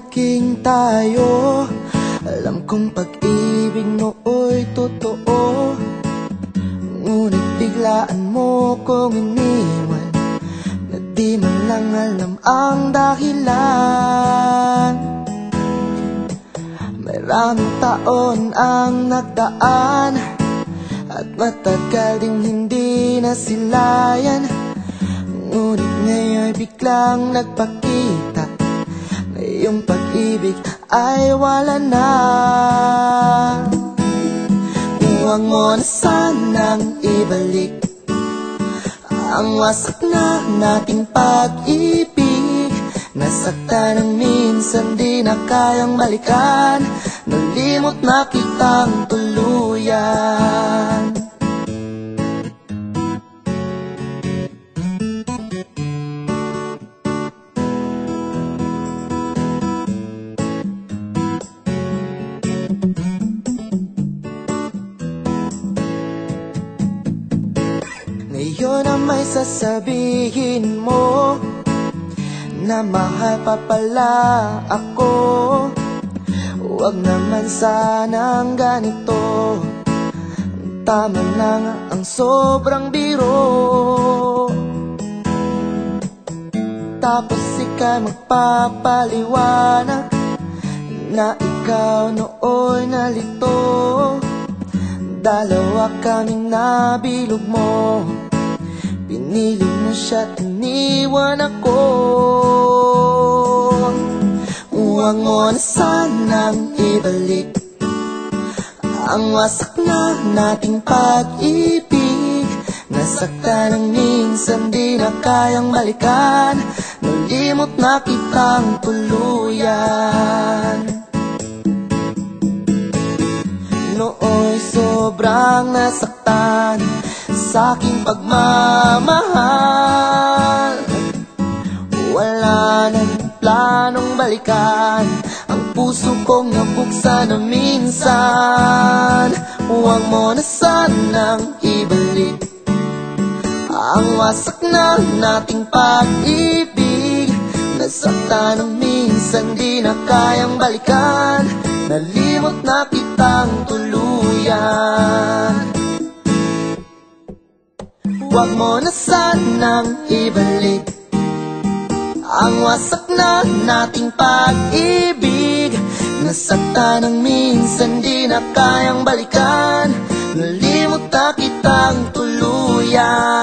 naging tayo. Alam kong pag-ibig nooy totoo, ngunit biglaan mo kong iniwan, na di man lang alam ang dahilan. Maraming taon ang nagdaan, at matagal ding hindi nasilayan, ngunit ngayon biglang nagpakita na iyong pag-ibig ay wala na. Huwag mo na sanang ibalik ang wasak na nating pag-ibig. Nasaktan ng minsan di na kayang balikan, nalimot na kitang tuluyan. Ngayon na may sasabihin mo na mahal pa pala ako. Huwag naman sanang ganito, tama lang ang sobrang biro. Tapos ika'y magpapaliwanag na ikaw nooy nalito. Dalawa kaming nabilog mo, pinili mo siya't iniwan ako. Huwag mo na sanang ibalik ang wasak na nating pag-ibig. Nasaktan ng minsan di na kayang balikan, nalimot na kitang tuluyan. Nooy sobrang nasaktan sa aking pagmamahal, wala nang planong balikan ang puso kong nabuksan na minsan. Huwag mo na sanang ibalik ang wasak na nating pag-ibig. Nasaktan ng minsan di na kayang balikan, nalimot na kitang tuluyan. Huwag mo na sanang ibalik ang wasak na nating pag-ibig. Nasaktan ng minsan di na kayang balikan, nalimot na kitang tuluyan.